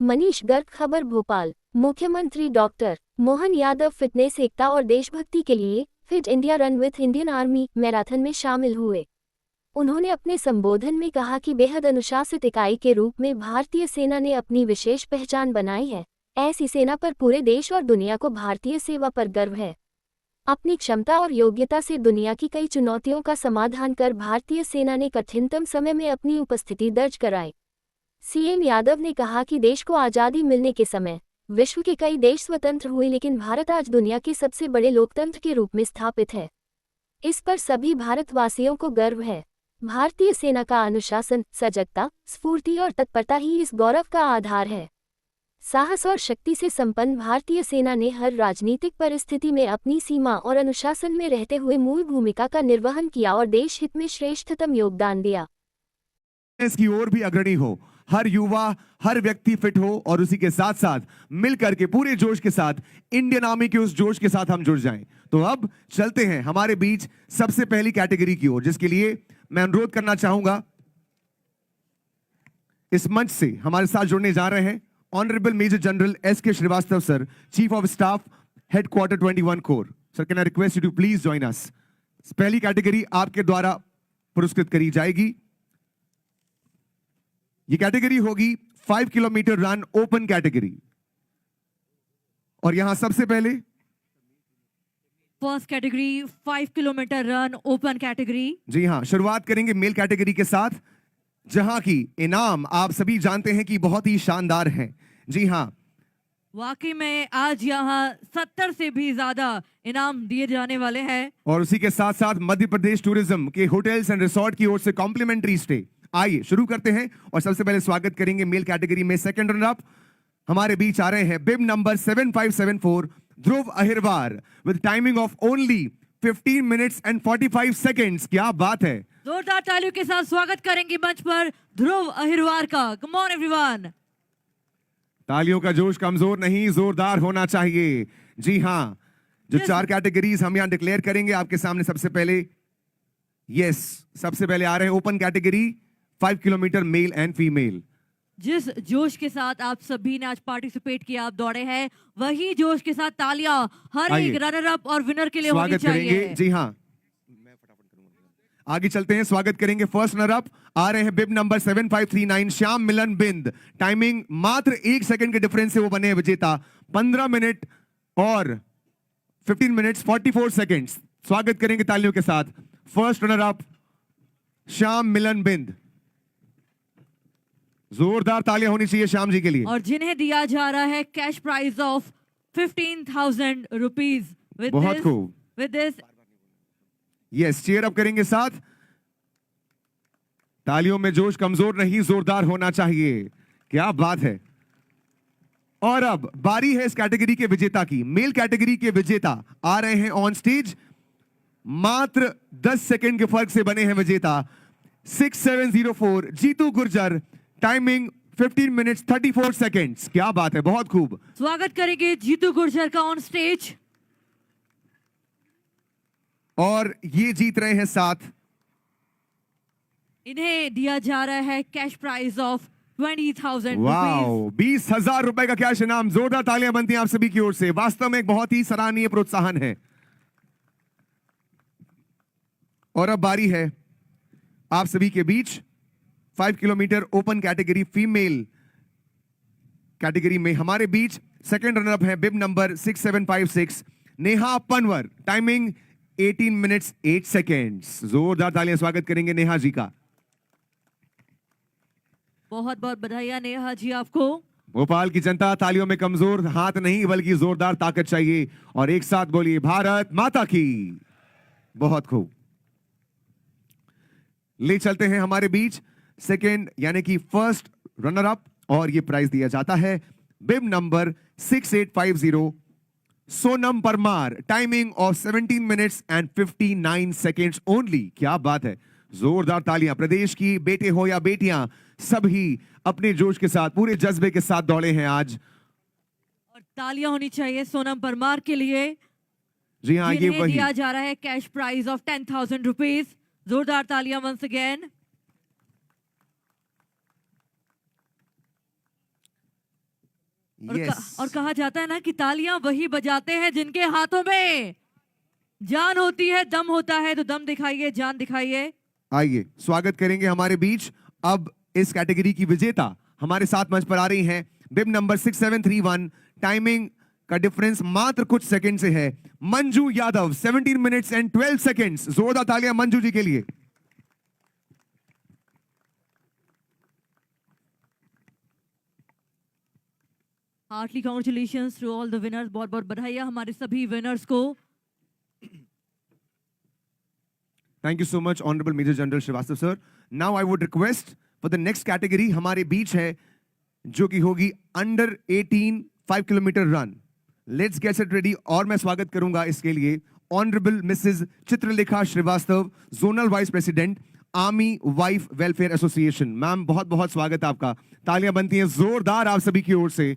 मनीष गर्ग। खबर भोपाल। मुख्यमंत्री doctor Mohan Yadav fitness, एकता और देशभक्ति के लिए fit India run with Indian army marathon में शामिल हुए। उन्होंने अपने संबोधन में कहा कि बेहद अनुशासित इकाई के रूप में भारतीय सेना ने अपनी विशेष पहचान बनाई है। ऐसी सेना पर पूरे देश और दुनिया को भारतीय सेवा पर गर्व है। अपनी क्षमता और योग्यता से दुनिया की कई चुनौतियों का समाधान कर भारतीय सेना ने कठिनतम समय में अपनी उपस्थिति दर्ज कराई। सीएम यादव ने कहा कि देश को आज़ादी मिलने के समय विश्व के कई देश स्वतंत्र हुए, लेकिन भारत आज दुनिया के सबसे बड़े लोकतंत्र के रूप में स्थापित है। इस पर सभी भारतवासियों को गर्व है। भारतीय सेना का अनुशासन, सजगता, स्फूर्ति और तत्परता ही इस गौरव का आधार है। साहस और शक्ति से संपन्न भारतीय सेना ने हर राजनीतिक परिस्थिति में अपनी सीमा और अनुशासन में रहते हुए मूल भूमिका का निर्वहन किया और देश हित में श्रेष्ठतम योगदान दिया। इसकी ओर भी अग्रणी हो, हर युवा, हर व्यक्ति फिट हो और उसी के साथ साथ मिलकर के पूरे जोश के साथ इंडियन आर्मी के उस जोश के साथ हम जुड़ जाएं। तो अब चलते हैं हमारे बीच सबसे पहली कैटेगरी की ओर, जिसके लिए मैं अनुरोध करना चाहूंगा इस मंच से हमारे साथ जुड़ने जा रहे हैं honourable major general SK. Srivastava sir, chief of staff, headquarter 21 corps. Sir, can I request you to please join us. पहली कैटेगरी आपके द्वारा पुरस्कृत करी जाएगी। ये कैटेगरी होगी 5 किलोमीटर रन ओपन कैटेगरी। और यहां सबसे पहले first category 5 kilometre run open category. जी हां, शुरुआत करेंगे मेल कैटेगरी के साथ, जहां की इनाम आप सभी जानते हैं कि बहुत ही शानदार हैं। जी हां, वाकई में आज यहाँ 70 से भी ज्यादा इनाम दिए जाने वाले हैं। और उसी के साथ साथ मध्य प्रदेश टूरिज्म के होटल्स एंड रिसोर्ट की ओर से कॉम्प्लीमेंट्री स्टे। आइए शुरू करते हैं और सबसे पहले स्वागत करेंगे मेल कैटेगरी में सेकंड रनर अप। हमारे बीच आ रहे हैं bib number 7574 Dhruv Ahirwar with timing of only 15 minutes and 45 seconds. क्या बात है! जोरदार तालियों के साथ स्वागत करेंगे मंच पर ध्रुव अहिरवार का। Come on everyone. तालियों का जोश कमजोर नहीं, जोरदार होना चाहिए। जी हां, जो चार कैटेगरीज हम यहां डिक्लेयर करेंगे आपके सामने, सबसे पहले सबसे पहले आ रहे हैं open category 5 kilometre male and female. जिस जोश के साथ आप सभी ने आज पार्टिसिपेट किया, आप दौड़े हैं, वही जोश के साथ तालियां हर एक रनर अप और विनर के लिए होनी चाहिए। करेंगे। जी हां, मैं फटाफट करूंगा। आगे चलते हैं, स्वागत करेंगे फर्स्ट रनर अप। आ रहे हैं बिब नंबर 7539 श्याम मिलन बिंद। टाइमिंग मात्र 1 सेकंड के डिफरेंस से वो बने विजेता। 15 मिनट और 15 मिनट्स 44 सेकेंड्स। स्वागत करेंगे तालियों के साथ फर्स्ट रनर अप श्याम मिलन बिंद। जोरदार तालियां होनी चाहिए श्याम जी के लिए। और जिन्हें दिया जा रहा है कैश प्राइज ऑफ 15,000 रुपीज। बहुत खूब। With this yes, cheer up करेंगे साथ। तालियों में जोश कमजोर नहीं, जोरदार होना चाहिए। क्या बात है! और अब बारी है इस कैटेगरी के विजेता की। मेल कैटेगरी के विजेता आ रहे हैं ऑन स्टेज। मात्र 10 सेकंड के फर्क से बने हैं विजेता। 6704 Jeetu Gurjar. Timing 15 minutes 34 seconds. क्या बात है, बहुत खूब। स्वागत करेंगे जीतू गुर्जर का ऑन स्टेज। और ये जीत रहे हैं साथ। इन्हें दिया जा रहा है कैश प्राइज ऑफ 20,000 वाओ, 20,000 रुपए का कैश इनाम। जोरदार तालियां बनती हैं आप सभी की ओर से। वास्तव में एक बहुत ही सराहनीय प्रोत्साहन है। और अब बारी है आप सभी के बीच 5 kilometre open category female category में हमारे बीच सेकंड रनर अप है bib number 6756 Neha Panwar. Timing 18 minutes 8 seconds. जोरदार तालियां स्वागत करेंगे नेहा जी का। बहुत बहुत बधाई नेहा जी आपको। भोपाल की जनता, तालियों में कमजोर हाथ नहीं बल्कि जोरदार ताकत चाहिए। और एक साथ बोलिए भारत माता की। बहुत खूब। ले चलते हैं हमारे बीच सेकेंड यानी कि फर्स्ट रनर अप, और ये प्राइज दिया जाता है bib number 6850 Sonam Parmar. Timing of 17 minutes and 59 seconds only. क्या बात है! जोरदार तालियां। प्रदेश की बेटे हो या बेटियां, सभी अपने जोश के साथ, पूरे जज्बे के साथ दौड़े हैं आज। और तालियां होनी चाहिए सोनम परमार के लिए। जी हाँ, ये वही दिया जा रहा है कैश प्राइज ऑफ 10,000 रुपीज। जोरदार तालियां वंस अगेन। और कहा जाता है ना कि तालियां वही बजाते हैं जिनके हाथों में जान होती है, दम होता है। तो दम दिखाइए, जान दिखाइए। आइए स्वागत करेंगे हमारे बीच अब इस कैटेगरी की विजेता हमारे साथ मंच पर आ रही हैं। बिब नंबर 6731, टाइमिंग का डिफरेंस मात्र कुछ सेकंड से है। Manju Yadav 17 minutes and 12 seconds. जोरदार तालियां मंजू जी के लिए। Heartily congratulations to all the winners. बहुत बहुत बधाइयां हमारे सभी विनर्स को। Thank you so much honourable major general Srivastava sir. Now I would request for the next category हमारे बीच है जो कि होगी under 18 5 kilometre run. Let's get it ready. और मैं स्वागत करूंगा इसके लिए honourable Mrs Chitralekha Srivastava, zonal vice president, army wife welfare association. Ma'am बहुत बहुत स्वागत है आपका। तालियां बनती हैं जोरदार आप सभी की ओर से।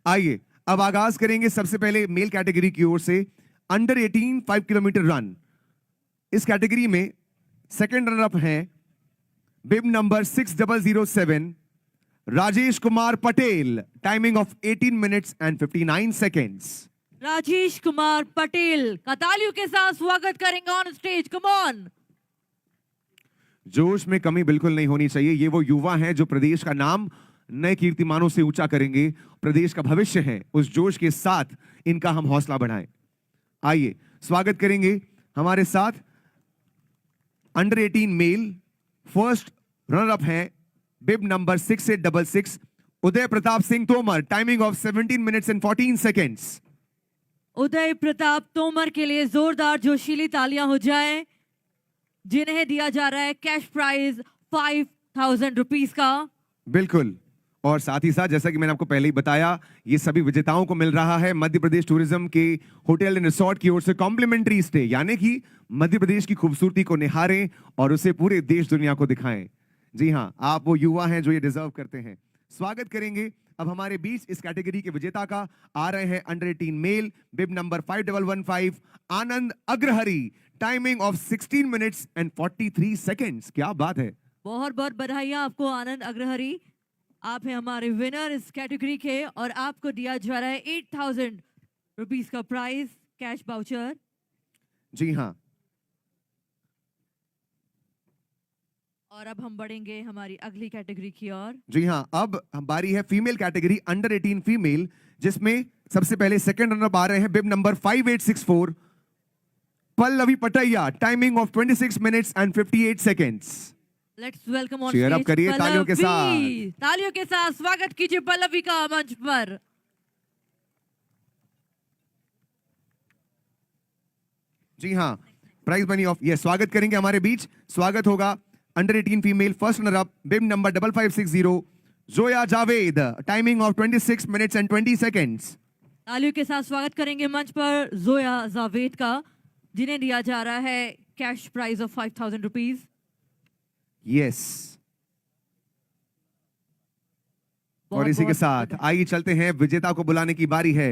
आइए अब आगाज करेंगे सबसे पहले मेल कैटेगरी की ओर से अंडर 18 5 किलोमीटर रन। इस कैटेगरी में सेकंड रनर अप हैं bib number 6007 Rajesh Kumar Patel, timing of 18 minutes and 59 seconds. Rajesh Kumar Patel का तालियों के साथ स्वागत करेंगे ऑन स्टेज। Come on. जोश में कमी बिल्कुल नहीं होनी चाहिए। ये वो युवा हैं जो प्रदेश का नाम नए कीर्तिमानों से ऊंचा करेंगे, प्रदेश का भविष्य है। उस जोश के साथ इनका हम हौसला बढ़ाएं। आइए स्वागत करेंगे हमारे साथ under 18 male first runner up हैं bib number 6866 Uday Pratap Singh Tomar, timing of 17 minutes and 14 seconds. Uday Pratap Tomar के लिए जोरदार जोशीली तालियां हो जाएं, जिन्हें दिया जा रहा है कैश प्राइज 5000 रुपीस का। बिल्कुल। और साथ ही साथ जैसा कि मैंने आपको पहले ही बताया, ये सभी विजेताओं को मिल रहा है मध्य प्रदेश टूरिज्म के होटल एंड रिसोर्ट की ओर से कॉम्प्लीमेंट्री स्टे, यानी कि मध्य प्रदेश की खूबसूरती को निहारें और उसे पूरे देश दुनिया को दिखाएं। जी हां, आप वो युवा हैं जो ये डिजर्व करते हैं। स्वागत करेंगे अब हमारे बीच इस कैटेगरी के विजेता का। आ रहे हैं under 18 male bib number 5115 Anand Agrahari, timing of 16 minutes and 43 seconds. क्या बात है। बहुत बहुत बधाइयां आपको आनंद अग्रहरी। आप हैं हमारे विनर इस कैटेगरी के और आपको दिया जा रहा है 8000 रुपीस का प्राइज कैश वाउचर। जी हां। और अब हम बढ़ेंगे हमारी अगली कैटेगरी की ओर। जी हां, अब बारी है फीमेल कैटेगरी अंडर 18 फीमेल, जिसमें सबसे पहले सेकंड रनर आ रहे हैं bib number 5864 Pallavi Pataiya, timing of 26 minutes and 58 seconds. Let's welcome on Cheer up stage करिए तालियों के पल्लवी। तालियों के साथ स्वागत कीजिए पल्लवी का मंच पर। जी हां, प्राइज मनी ऑफ ये स्वागत करेंगे हमारे बीच। स्वागत होगा under 18 female first runner up bib number 5560 Zoya Javed, timing of 26 minutes and 20 seconds. तालियों के साथ स्वागत करेंगे मंच पर जोया जावेद का, जिन्हें दिया जा रहा है cash prize of 5000 rupees. Yes. और इसी के साथ आइए चलते हैं, विजेता को बुलाने की बारी है।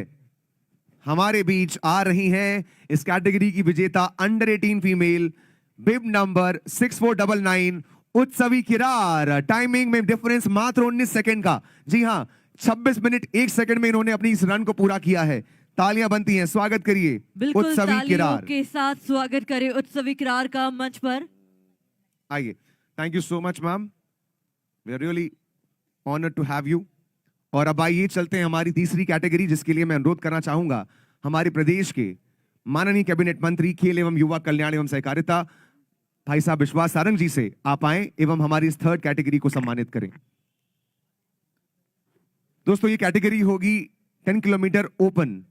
हमारे बीच आ रही हैं इस कैटेगरी की विजेता अंडर 18 फीमेल बिब नंबर 6499 उत्सवी किरार, टाइमिंग में डिफरेंस मात्र 19 सेकंड का। जी हां, 26 मिनट 1 सेकंड में इन्होंने अपनी इस रन को पूरा किया है। तालियां बनती हैं। स्वागत करिए उत्सवी किरार के साथ। स्वागत करें उत्सवी किरार का मंच पर। आइए। Thank you so much ma'am, we are really honoured to have you. और अब आइए चलते हैं हमारी तीसरी कैटेगरी, जिसके लिए मैं अनुरोध करना चाहूंगा हमारे प्रदेश के माननीय कैबिनेट मंत्री खेल एवं युवा कल्याण एवं सहकारिता भाई साहब विश्वास सारंग जी से आप आए एवं हमारी इस थर्ड कैटेगरी को सम्मानित करें। दोस्तों ये कैटेगरी होगी 10 किलोमीटर ओपन,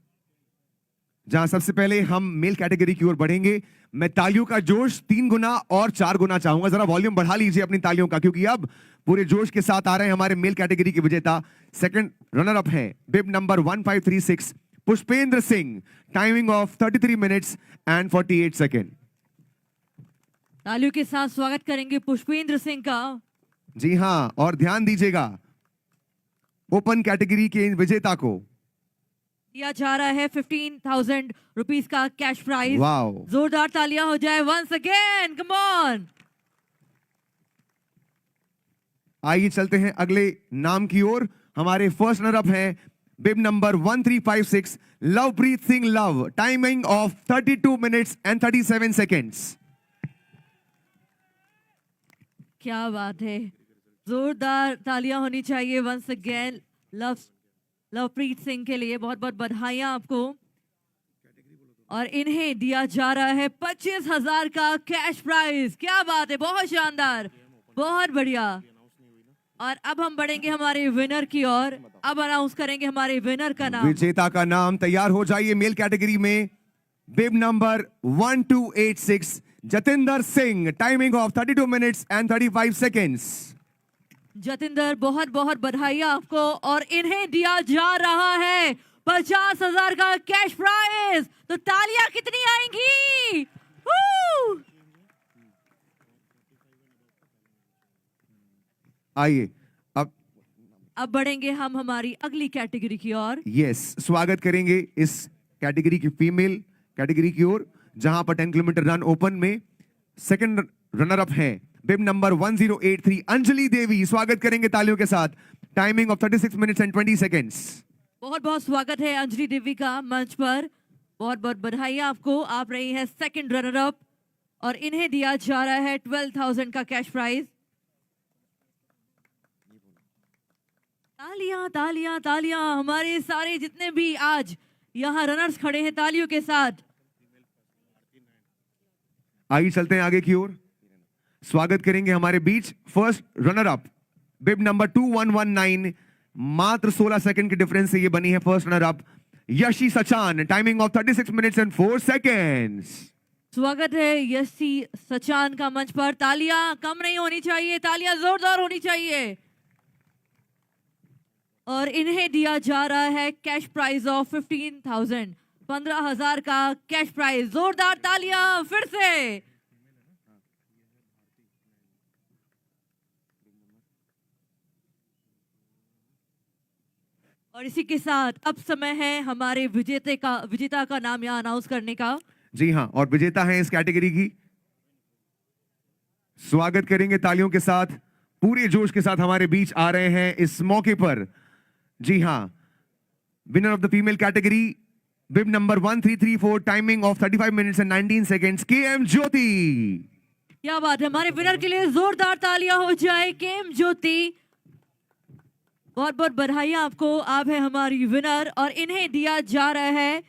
जहां सबसे पहले हम मेल कैटेगरी की ओर बढ़ेंगे। मैं तालियों का जोश 3 गुना और 4 गुना चाहूंगा। जरा वॉल्यूम बढ़ा लीजिए अपनी तालियों का, क्योंकि अब पूरे जोश के साथ आ रहे हैं हमारे मेल कैटेगरी के विजेता। सेकंड रनर अप हैं bib number 1536 Pushpendra Singh, timing of 33 minutes and 48 second. तालियों के साथ स्वागत करेंगे पुष्पेंद्र सिंह का। जी हां, और ध्यान दीजिएगा ओपन कैटेगरी के इन विजेता को दिया जा रहा है 15,000 रुपीस का कैश प्राइज। वाओ, जोरदार तालियां हो जाए वंस अगेन। Come on. आइए चलते हैं अगले नाम की ओर। हमारे फर्स्ट रनर अप हैं bib number 1356 Lovepreet Singh Love, timing of 32 minutes and 37 seconds. क्या बात है, जोरदार तालियां होनी चाहिए वंस अगेन लवप्रीत सिंह के लिए। बहुत बहुत बधाइयां आपको। और इन्हें दिया जा रहा है 25,000 का कैश प्राइज। क्या बात है, बहुत शानदार, बहुत बढ़िया। और अब हम बढ़ेंगे हमारे विनर की ओर। अब अनाउंस करेंगे हमारे विनर का नाम। विजेता का नाम तैयार हो जाइए मेल कैटेगरी में। Bib number 1286 Jatinder Singh, timing of 32 minutes and 35 seconds. Jatinder, बहुत बहुत बधाइयां आपको। और इन्हें दिया जा रहा है 50,000 का कैश प्राइज। तो तालियां कितनी आएंगी? आइए अब बढ़ेंगे हम हमारी अगली कैटेगरी की ओर। यस, स्वागत करेंगे इस कैटेगरी की फीमेल कैटेगरी की ओर, जहां पर 10 किलोमीटर रन ओपन में सेकंड रनर अप हैं बिब नंबर 1083 अंजलि देवी। स्वागत करेंगे तालियों के साथ, timing of 36 minutes and 20 seconds. बहुत बहुत स्वागत है अंजलि देवी का मंच पर। बहुत बहुत बधाइयां आपको, आप रही हैं सेकंड रनर अप। और इन्हें दिया जा रहा है 12,000 का कैश प्राइज। तालियां तालियां तालियां, हमारे सारे जितने भी आज यहाँ रनर्स खड़े हैं तालियों के साथ। आइए चलते हैं आगे की ओर। स्वागत करेंगे हमारे बीच फर्स्ट रनर अप बिब नंबर 2119, मात्र 16 सेकंड के डिफरेंस से ये बनी है first runner up, Yeshi Sachan, timing of 36 minutes and 4 seconds. स्वागत है यशी सचान का मंच पर। तालियां कम नहीं होनी चाहिए, तालियां जोरदार होनी चाहिए। और इन्हें दिया जा रहा है कैश प्राइज ऑफ 15,000, 15,000 का कैश प्राइज। जोरदार तालियां फिर से। और इसी के साथ अब समय है हमारे विजेता का नाम यहाँ अनाउंस करने का। जी हाँ, और विजेता है इस कैटेगरी की। स्वागत करेंगे तालियों के साथ, पूरे जोश के साथ हमारे बीच आ रहे हैं इस मौके पर। जी हाँ, winner of the female category bib number 1334, timing of 35 minutes and 19 seconds, KM Jyoti. क्या बात है, हमारे विनर के लिए जोरदार तालियां हो जाए। केएम ज्योति, बहुत बहुत बधाइयां आपको, आप है हमारी विनर। और इन्हें दिया जा रहा है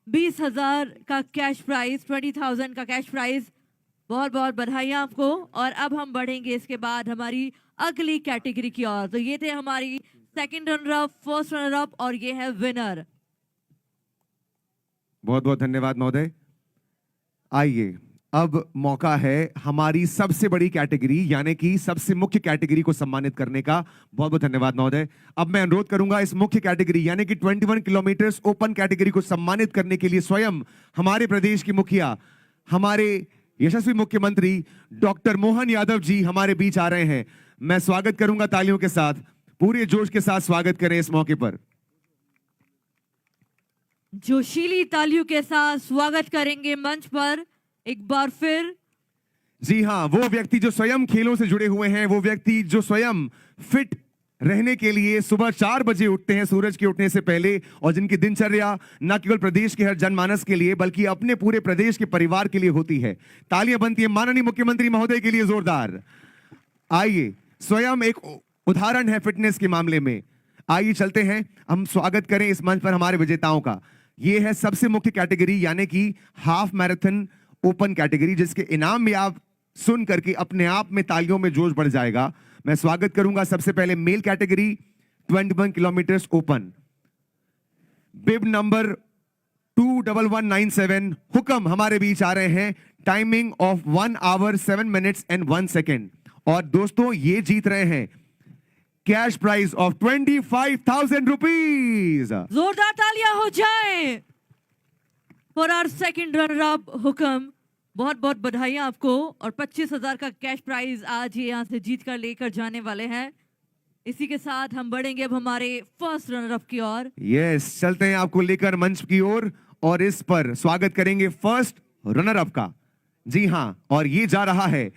20,000 का कैश प्राइज, 20,000 का कैश प्राइज। बहुत बहुत बधाइयां आपको। और अब हम बढ़ेंगे इसके बाद हमारी अगली कैटेगरी की ओर। तो ये थे हमारी second runner up, first runner up और ये है विनर। बहुत बहुत धन्यवाद महोदय। आइए, अब मौका है हमारी सबसे बड़ी कैटेगरी यानी कि सबसे मुख्य कैटेगरी को सम्मानित करने का। बहुत बहुत धन्यवाद महोदय। अब मैं अनुरोध करूंगा इस मुख्य कैटेगरी यानी कि 21 किलोमीटर ओपन कैटेगरी को सम्मानित करने के लिए स्वयं हमारे प्रदेश की मुखिया, हमारे यशस्वी मुख्यमंत्री डॉक्टर मोहन यादव जी हमारे बीच आ रहे हैं। मैं स्वागत करूंगा तालियों के साथ, पूरे जोश के साथ स्वागत करें इस मौके पर। जोशीली तालियों के साथ स्वागत करेंगे मंच पर एक बार फिर। जी हाँ, वो व्यक्ति जो स्वयं खेलों से जुड़े हुए हैं, वो व्यक्ति जो स्वयं फिट रहने के लिए सुबह 4 बजे उठते हैं सूरज के उठने से पहले, और जिनकी दिनचर्या न केवल प्रदेश के हर जनमानस के लिए बल्कि अपने पूरे प्रदेश के परिवार के लिए होती है। तालियां बनती है माननीय मुख्यमंत्री महोदय के लिए जोरदार। आइए, स्वयं एक उदाहरण है फिटनेस के मामले में। आइए चलते हैं, हम स्वागत करें इस मंच पर हमारे विजेताओं का। ये है सबसे मुख्य कैटेगरी यानी कि हाफ मैराथन ओपन कैटेगरी, जिसके इनाम में आप सुन करके अपने आप में तालियों में जोश बढ़ जाएगा। मैं स्वागत करूंगा सबसे पहले male category 21 kilometre open, bib number 21197 Hukam हमारे बीच आ रहे हैं, timing of 1 hour 7 minutes and 1 second. और दोस्तों, ये जीत रहे हैं कैश प्राइज ऑफ 25,000 रुपीज। जोरदार तालियां हो जाए for our second runner up Hukam. बहुत बहुत बधाइयां आपको। और 25,000 का कैश प्राइज आज ये यहाँ से जीत कर लेकर जाने वाले हैं। इसी के साथ हम बढ़ेंगे अब हमारे फर्स्ट रनर अप की ओर। यस, चलते हैं आपको लेकर मंच की ओर और इस पर स्वागत करेंगे फर्स्ट रनर अप का। जी हाँ, और ये जा रहा है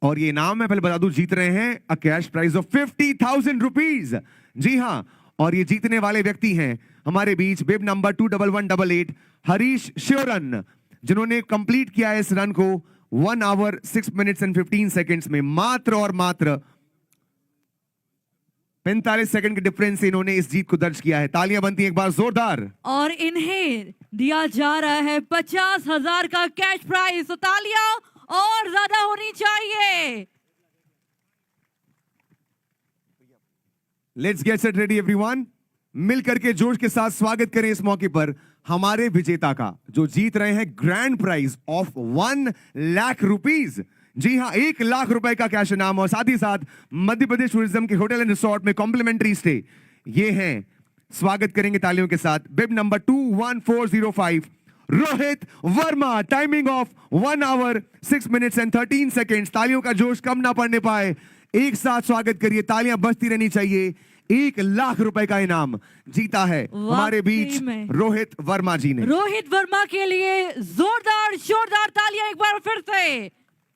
और ये इनाम मैं पहले बता दूं जीत रहे हैं a cash prize of 50,000 rupees. जी हां, और ये जीतने वाले व्यक्ति हैं हमारे बीच बिब नंबर 21188 हरीश श्योरन, जिन्होंने कंप्लीट किया है इस रन को 1 आवर 6 मिनट्स एंड 15 सेकेंड्स में। मात्र और मात्र 45 सेकंड के डिफरेंस से इन्होंने इस जीत को दर्ज किया है। तालियां बनती हैं एक बार जोरदार। और इन्हें दिया जा रहा है 50,000 का कैश प्राइज। तो तालियां और ज्यादा होनी चाहिए। Let's get set ready everyone. मिलकर के जोश के साथ स्वागत करें इस मौके पर हमारे विजेता का, जो जीत रहे हैं grand prize of 1 lakh rupees. जी हां, 1 लाख रुपए का कैश इनाम और साथ ही साथ मध्य प्रदेश टूरिज्म के होटल एंड रिसोर्ट में कॉम्प्लीमेंट्री स्टे। ये हैं, स्वागत करेंगे तालियों के साथ bib number 21405 Rohit Verma. Timing of 1 hour 6 minutes and 13 seconds. तालियों का जोश कम ना पड़ने पाए, एक साथ स्वागत करिए, तालियां बजती रहनी चाहिए। 1 लाख रुपए का इनाम जीता है हमारे बीच रोहित वर्मा जी ने। रोहित वर्मा के लिए जोरदार शोरदार तालियां एक बार फिर से,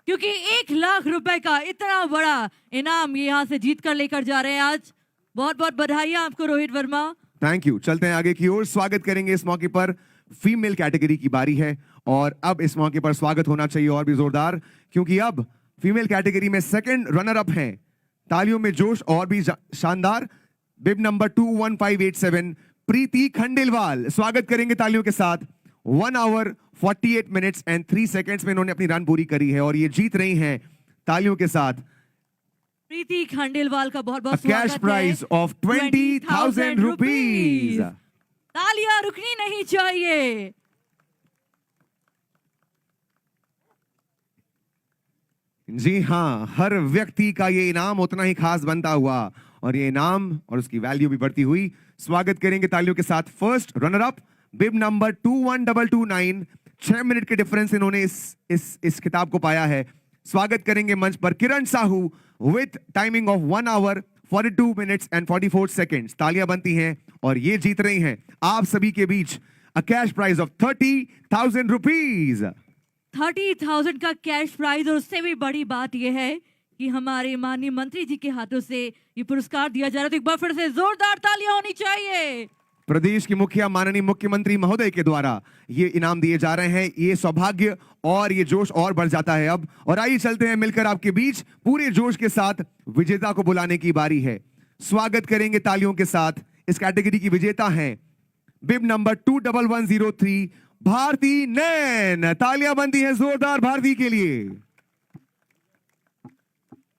क्योंकि 1 लाख रुपए का इतना बड़ा इनाम ये यहां से जीत कर लेकर जा रहे हैं आज। बहुत बहुत बधाई आपको रोहित वर्मा। Thank you. चलते हैं आगे की ओर। स्वागत करेंगे इस मौके पर, फीमेल कैटेगरी की बारी है और अब इस मौके पर स्वागत होना चाहिए और भी जोरदार, क्योंकि अब फीमेल कैटेगरी में सेकंड रनर अप हैं। तालियों में जोश और भी शानदार। बिब नंबर 21587 प्रीति खंडेलवाल, स्वागत करेंगे तालियों के साथ। 1 आवर 48 मिनट्स एंड 3 सेकेंड्स में इन्होंने अपनी रन पूरी करी है और ये जीत रही हैं तालियों के साथ प्रीति खंडेलवाल का बहुत बहुत कैश प्राइज ऑफ 20,000 रुपीज। तालियां रुकनी नहीं चाहिए। जी हां, हर व्यक्ति का ये इनाम उतना ही खास बनता हुआ और ये इनाम और उसकी वैल्यू भी बढ़ती हुई। स्वागत करेंगे तालियों के साथ फर्स्ट रनर अप बिब नंबर 21229। 6 मिनट के डिफरेंस इन्होंने इस खिताब को पाया है। स्वागत करेंगे मंच पर Kiran Sahu with timing of 1 hour 42 minutes and 44 seconds. तालियां बनती हैं और ये जीत रही हैं आप सभी के बीच a cash prize of 30,000 rupees. 30,000 का कैश प्राइज, और उससे भी बड़ी बात यह है कि हमारे माननीय मंत्री जी के हाथों से ये पुरस्कार दिया जा रहा है। तो एक बार फिर से जोरदार तालियां होनी चाहिए। प्रदेश के मुखिया माननीय मुख्यमंत्री महोदय के द्वारा ये इनाम दिए जा रहे हैं। ये सौभाग्य और ये जोश और बढ़ जाता है अब। और आइए चलते हैं मिलकर आपके बीच पूरे जोश के साथ विजेता को बुलाने की बारी है। स्वागत करेंगे तालियों के साथ। इस कैटेगरी की विजेता हैं बिब नंबर 21103 भारती नैन। तालियां बनती हैं जोरदार भारती के लिए।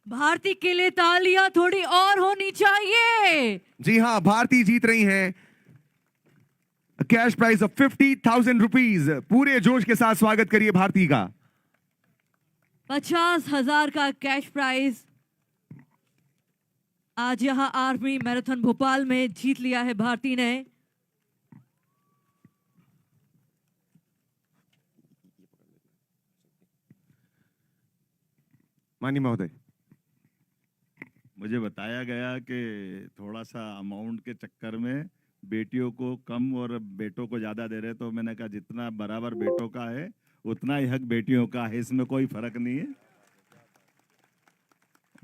भारती के लिए तालियां थोड़ी और होनी चाहिए। जी हां, भारती जीत रही हैं कैश प्राइज ऑफ 50,000 रुपीज। पूरे जोश के साथ स्वागत करिए भारती का। 50,000 का कैश प्राइज आज यहां आर्मी मैराथन भोपाल में जीत लिया है भारती ने। माननीय महोदय, मुझे बताया गया कि थोड़ा सा अमाउंट के चक्कर में बेटियों को कम और बेटों को ज़्यादा दे रहे, तो मैंने कहा जितना बराबर बेटों का है उतना ही हक बेटियों का है, इसमें कोई फर्क नहीं है।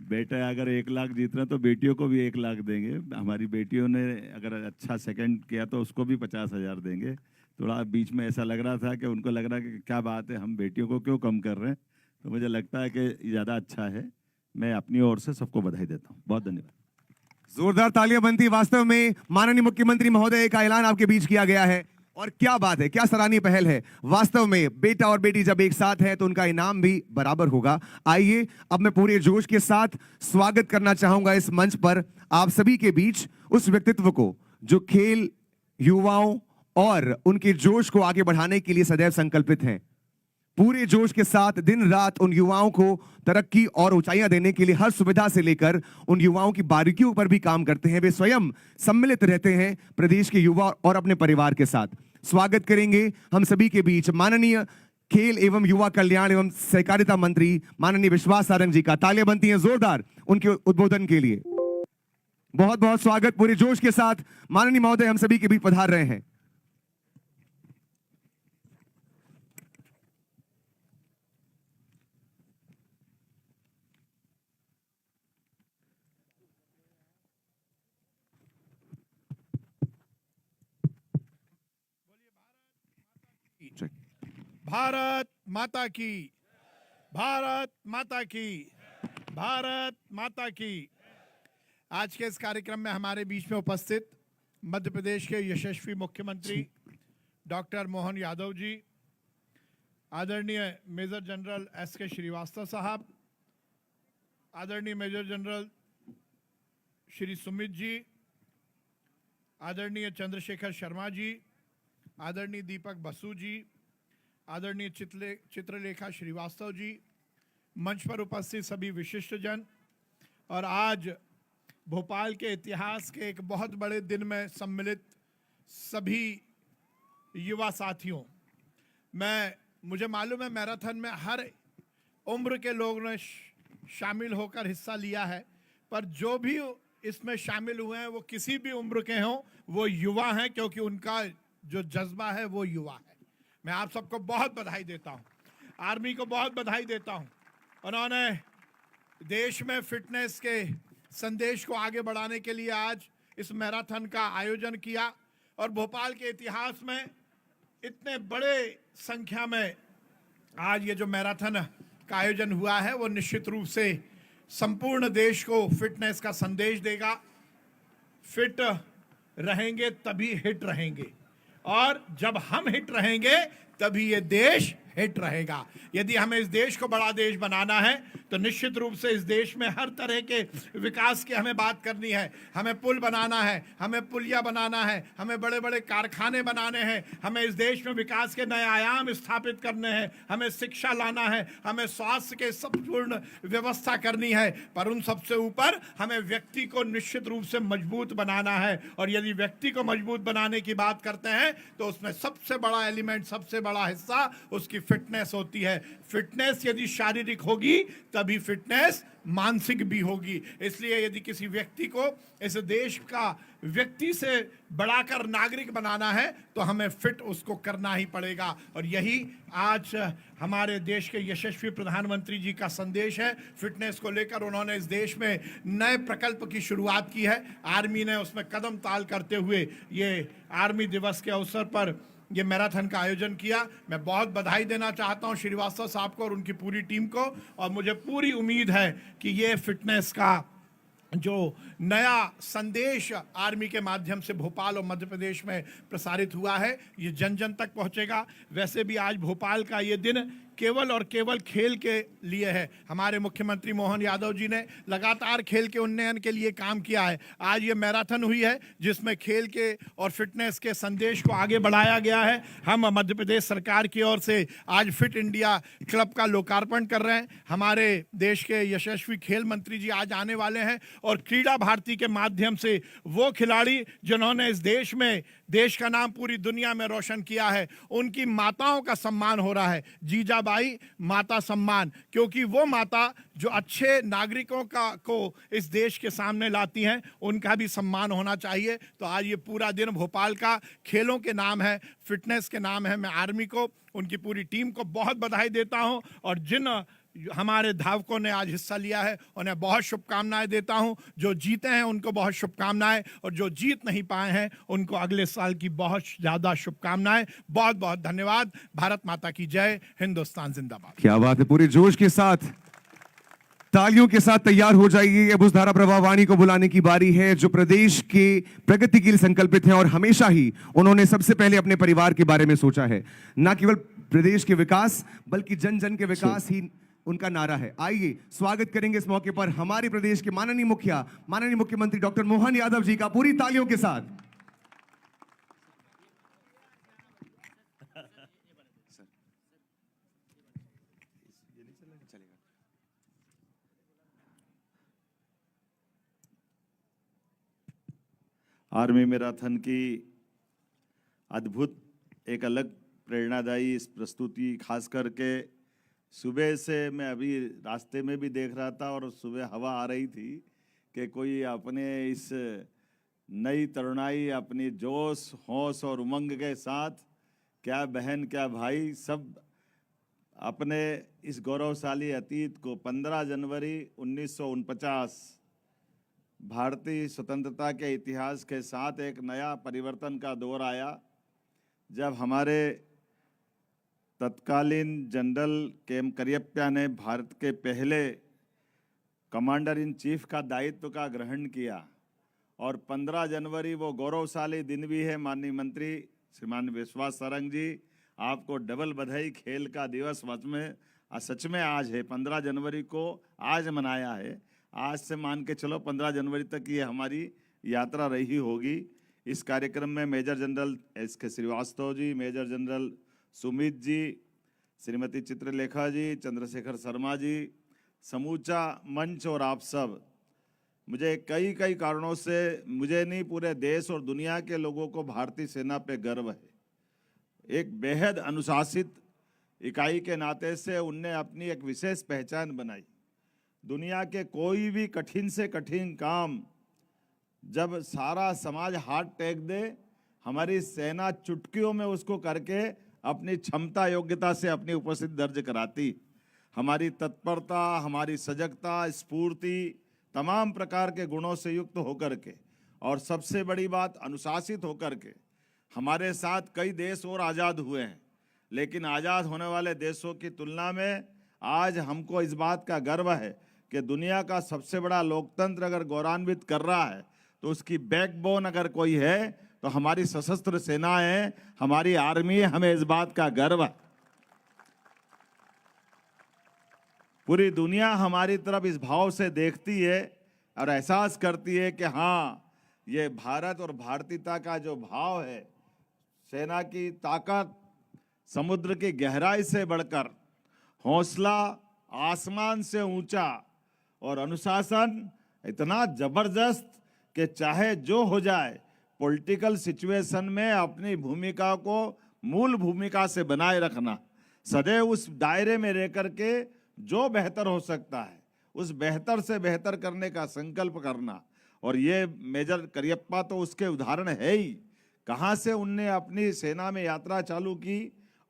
बेटा अगर 1 लाख जीत रहे हैं तो बेटियों को भी 1 लाख देंगे। हमारी बेटियों ने अगर अच्छा सेकंड किया तो उसको भी 50,000 देंगे। थोड़ा बीच में ऐसा लग रहा था कि उनको लग रहा है कि क्या बात है, हम बेटियों को क्यों कम कर रहे हैं, तो मुझे लगता है कि ज़्यादा अच्छा है। मैं अपनी ओर से सबको बधाई देता हूँ। बहुत धन्यवाद। जोरदार तालियां बनती। वास्तव में माननीय मुख्यमंत्री महोदय का ऐलान आपके बीच किया गया है और क्या बात है, क्या सराहनीय पहल है। वास्तव में बेटा और बेटी जब एक साथ है तो उनका इनाम भी बराबर होगा। आइए अब मैं पूरे जोश के साथ स्वागत करना चाहूंगा इस मंच पर आप सभी के बीच उस व्यक्तित्व को जो खेल, युवाओं और उनके जोश को आगे बढ़ाने के लिए सदैव संकल्पित हैं। पूरे जोश के साथ दिन रात उन युवाओं को तरक्की और ऊंचाइयां देने के लिए हर सुविधा से लेकर उन युवाओं की बारीकियों पर भी काम करते हैं। वे स्वयं सम्मिलित रहते हैं प्रदेश के युवा और अपने परिवार के साथ। स्वागत करेंगे हम सभी के बीच माननीय खेल एवं युवा कल्याण एवं सहकारिता मंत्री माननीय विश्वास सारंग जी का। तालियां बनती हैं जोरदार उनके उद्बोधन के लिए। बहुत बहुत स्वागत। पूरे जोश के साथ माननीय महोदय हम सभी के बीच पधार रहे हैं। चाहिए। भारत माता की, भारत माता की, भारत माता की। आज के इस कार्यक्रम में हमारे बीच में उपस्थित मध्य प्रदेश के यशस्वी मुख्यमंत्री डॉक्टर मोहन यादव जी, आदरणीय मेजर जनरल S.K. श्रीवास्तव साहब, आदरणीय मेजर जनरल श्री सुमित जी, आदरणीय चंद्रशेखर शर्मा जी, आदरणीय दीपक बसु जी, आदरणीय चित्रलेखा श्रीवास्तव जी, मंच पर उपस्थित सभी विशिष्ट जन, और आज भोपाल के इतिहास के एक बहुत बड़े दिन में सम्मिलित सभी युवा साथियों। मुझे मालूम है मैराथन में हर उम्र के लोगों ने शामिल होकर हिस्सा लिया है, पर जो भी इसमें शामिल हुए हैं वो किसी भी उम्र के हों, वो युवा हैं, क्योंकि उनका जो जज्बा है वो युवा है। मैं आप सबको बहुत बधाई देता हूं, आर्मी को बहुत बधाई देता हूं। उन्होंने देश में फिटनेस के संदेश को आगे बढ़ाने के लिए आज इस मैराथन का आयोजन किया, और भोपाल के इतिहास में इतने बड़े संख्या में आज ये जो मैराथन का आयोजन हुआ है वो निश्चित रूप से संपूर्ण देश को फिटनेस का संदेश देगा। फिट रहेंगे तभी हिट रहेंगे, और जब हम हिट रहेंगे तभी ये देश हिट रहेगा। यदि हमें इस देश को बड़ा देश बनाना है तो निश्चित रूप से इस देश में हर तरह के विकास की हमें बात करनी है। हमें पुल बनाना है, हमें पुलिया बनाना है, हमें बड़े बड़े कारखाने बनाने हैं, हमें इस देश में विकास के नए आयाम स्थापित करने हैं, हमें शिक्षा लाना है, हमें स्वास्थ्य के संपूर्ण व्यवस्था करनी है, पर उन सबसे ऊपर हमें व्यक्ति को निश्चित रूप से मजबूत बनाना है। और यदि व्यक्ति को मजबूत बनाने की बात करते हैं तो उसमें सबसे बड़ा एलिमेंट, सबसे बड़ा हिस्सा उसकी फिटनेस होती है। फिटनेस यदि शारीरिक होगी तभी फिटनेस मानसिक भी होगी। इसलिए यदि किसी व्यक्ति को इस देश का व्यक्ति से बढ़ाकर नागरिक बनाना है तो हमें फिट उसको करना ही पड़ेगा। और यही आज हमारे देश के यशस्वी प्रधानमंत्री जी का संदेश है। फिटनेस को लेकर उन्होंने इस देश में नए प्रकल्प की शुरुआत की है। आर्मी ने उसमें कदम ताल करते हुए ये आर्मी दिवस के अवसर पर ये मैराथन का आयोजन किया। मैं बहुत बधाई देना चाहता हूं श्रीवास्तव साहब को और उनकी पूरी टीम को, और मुझे पूरी उम्मीद है कि ये फिटनेस का जो नया संदेश आर्मी के माध्यम से भोपाल और मध्य प्रदेश में प्रसारित हुआ है ये जन जन तक पहुंचेगा। वैसे भी आज भोपाल का ये दिन केवल और केवल खेल के लिए है। हमारे मुख्यमंत्री मोहन यादव जी ने लगातार खेल के उन्नयन के लिए काम किया है। आज ये मैराथन हुई है जिसमें खेल के और फिटनेस के संदेश को आगे बढ़ाया गया है। हम मध्य प्रदेश सरकार की ओर से आज फिट इंडिया क्लब का लोकार्पण कर रहे हैं। हमारे देश के यशस्वी खेल मंत्री जी आज आने वाले हैं, और क्रीड़ा भारती के माध्यम से वो खिलाड़ी जिन्होंने इस देश में देश का नाम पूरी दुनिया में रोशन किया है, उनकी माताओं का सम्मान हो रहा है। जीजाबाई माता सम्मान, क्योंकि वो माता जो अच्छे नागरिकों को इस देश के सामने लाती हैं, उनका भी सम्मान होना चाहिए। तो आज ये पूरा दिन भोपाल का खेलों के नाम है, फिटनेस के नाम है। मैं आर्मी को, उनकी पूरी टीम को बहुत बधाई देता हूं, और जिन हमारे धावकों ने आज हिस्सा लिया है उन्हें बहुत शुभकामनाएं देता हूं। जो जीते हैं उनको बहुत शुभकामनाएं, और जो जीत नहीं पाए हैं उनको अगले साल की बहुत ज़्यादा शुभकामनाएं। बहुत बहुत धन्यवाद। भारत माता की जय। हिंदुस्तान जिंदाबाद। क्या बात है। पूरे जोश के साथ, तालियों के साथ तैयार हो जाइए। अब उस धारा प्रवाह वाणी को बुलाने की बारी है जो प्रदेश के प्रगति के लिए संकल्पित हैं, और हमेशा ही उन्होंने सबसे पहले अपने परिवार के बारे में सोचा है। न केवल प्रदेश के विकास बल्कि जन जन के विकास ही उनका नारा है। आइए स्वागत करेंगे इस मौके पर हमारे प्रदेश के माननीय मुख्यमंत्री डॉक्टर मोहन यादव जी का पूरी तालियों के साथ। आर्मी मैराथन की अद्भुत एक अलग प्रेरणादायी इस प्रस्तुति, खास करके सुबह से मैं अभी रास्ते में भी देख रहा था और सुबह हवा आ रही थी कि कोई अपने इस नई तरुणाई, अपनी जोश, होश और उमंग के साथ, क्या बहन क्या भाई, सब अपने इस गौरवशाली अतीत को 15 जनवरी 1949 भारतीय स्वतंत्रता के इतिहास के साथ एक नया परिवर्तन का दौर आया, जब हमारे तत्कालीन जनरल के.एम. करियप्पा ने भारत के पहले कमांडर इन चीफ का दायित्व का ग्रहण किया और 15 जनवरी वो गौरवशाली दिन भी है। माननीय मंत्री श्रीमान विश्वास सारंग जी, आपको डबल बधाई। खेल का दिवस सच में आज है, 15 जनवरी को आज मनाया है। आज से मान के चलो 15 जनवरी तक ये हमारी यात्रा रही होगी। इस कार्यक्रम में major general SK. Srivastava ji, major general Sumit ji, Shrimati Chitralekha जी, चंद्रशेखर शर्मा जी, समूचा मंच और आप सब, मुझे कई कारणों से, मुझे नहीं पूरे देश और दुनिया के लोगों को भारतीय सेना पे गर्व है। एक बेहद अनुशासित इकाई के नाते से उनने अपनी एक विशेष पहचान बनाई। दुनिया के कोई भी कठिन से कठिन काम जब सारा समाज हाथ टेक दे, हमारी सेना चुटकियों में उसको करके अपनी क्षमता योग्यता से अपनी उपस्थिति दर्ज कराती। हमारी तत्परता, हमारी सजगता, स्फूर्ति तमाम प्रकार के गुणों से युक्त होकर के, और सबसे बड़ी बात अनुशासित होकर के, हमारे साथ कई देश और आज़ाद हुए हैं, लेकिन आज़ाद होने वाले देशों की तुलना में आज हमको इस बात का गर्व है कि दुनिया का सबसे बड़ा लोकतंत्र अगर गौरवान्वित कर रहा है तो उसकी बैकबोन अगर कोई है तो हमारी सशस्त्र सेनाएं, हमारी आर्मी, हमें इस बात का गर्व है। पूरी दुनिया हमारी तरफ इस भाव से देखती है और एहसास करती है कि हाँ, ये भारत और भारतीयता का जो भाव है, सेना की ताकत समुद्र की गहराई से बढ़कर, हौसला आसमान से ऊंचा और अनुशासन इतना जबरदस्त कि चाहे जो हो जाए पॉलिटिकल सिचुएशन में अपनी भूमिका को मूल भूमिका से बनाए रखना, सदैव उस दायरे में रह करके जो बेहतर हो सकता है उस बेहतर से बेहतर करने का संकल्प करना। और ये मेजर करियप्पा तो उसके उदाहरण है ही। कहाँ से उनने अपनी सेना में यात्रा चालू की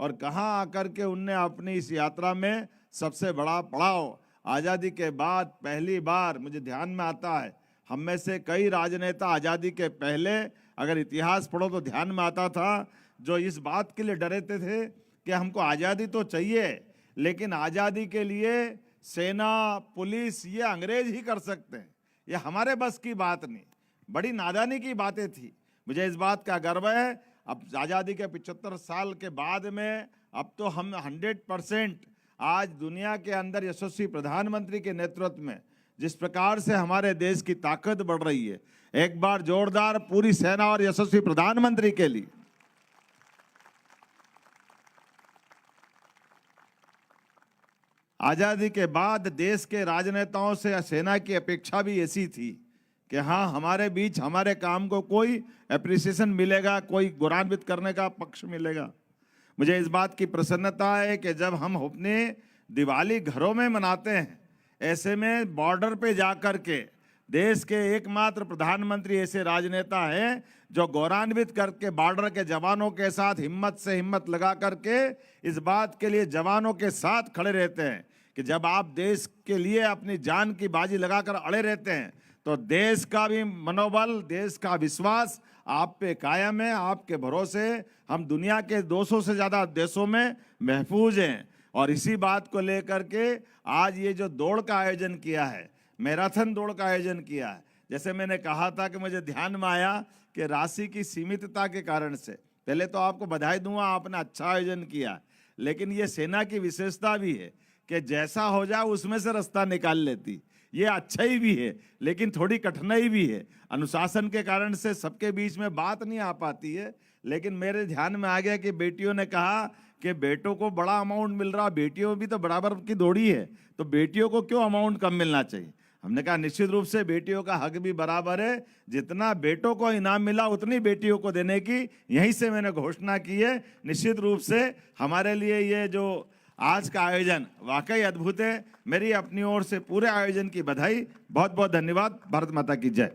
और कहाँ आकर के उनने अपनी इस यात्रा में सबसे बड़ा पड़ाव, आज़ादी के बाद पहली बार मुझे ध्यान में आता है, हम में से कई राजनेता आज़ादी के पहले अगर इतिहास पढ़ो तो ध्यान में आता था, जो इस बात के लिए डरते थे कि हमको आज़ादी तो चाहिए, लेकिन आज़ादी के लिए सेना, पुलिस ये अंग्रेज ही कर सकते हैं, ये हमारे बस की बात नहीं। बड़ी नादानी की बातें थी। मुझे इस बात का गर्व है, अब आज़ादी के 75 साल के बाद में अब तो हम 100% आज दुनिया के अंदर यशस्वी प्रधानमंत्री के नेतृत्व में जिस प्रकार से हमारे देश की ताकत बढ़ रही है, एक बार जोरदार पूरी सेना और यशस्वी प्रधानमंत्री के लिए। आजादी के बाद देश के राजनेताओं से सेना की अपेक्षा भी ऐसी थी कि हाँ, हमारे बीच हमारे काम को कोई एप्रिसिएशन मिलेगा, कोई गौरवान्वित करने का पक्ष मिलेगा। मुझे इस बात की प्रसन्नता है कि जब हम अपने दिवाली घरों में मनाते हैं, ऐसे में बॉर्डर पे जाकर के देश के एकमात्र प्रधानमंत्री ऐसे राजनेता हैं जो गौरवान्वित करके बॉर्डर के जवानों के साथ हिम्मत से हिम्मत लगा करके इस बात के लिए जवानों के साथ खड़े रहते हैं कि जब आप देश के लिए अपनी जान की बाजी लगाकर अड़े रहते हैं तो देश का भी मनोबल, देश का विश्वास आप पे कायम है। आपके भरोसे हम दुनिया के 200 से ज़्यादा देशों में महफूज हैं। और इसी बात को लेकर के आज ये जो दौड़ का आयोजन किया है, मैराथन दौड़ का आयोजन किया है, जैसे मैंने कहा था कि मुझे ध्यान में आया कि राशि की सीमितता के कारण से, पहले तो आपको बधाई दूंगा, आपने अच्छा आयोजन किया, लेकिन ये सेना की विशेषता भी है कि जैसा हो जाए उसमें से रास्ता निकाल लेती। ये अच्छा ही भी है, लेकिन थोड़ी कठिनाई भी है। अनुशासन के कारण से सबके बीच में बात नहीं आ पाती है। लेकिन मेरे ध्यान में आ गया कि बेटियों ने कहा कि बेटों को बड़ा अमाउंट मिल रहा, बेटियों भी तो बराबर की दौड़ी है, तो बेटियों को क्यों अमाउंट कम मिलना चाहिए। हमने कहा निश्चित रूप से बेटियों का हक भी बराबर है, जितना बेटों को इनाम मिला उतनी बेटियों को देने की यहीं से मैंने घोषणा की है। निश्चित रूप से हमारे लिए ये जो आज का आयोजन वाकई अद्भुत है। मेरी अपनी ओर से पूरे आयोजन की बधाई। बहुत बहुत धन्यवाद। भारत माता की जय।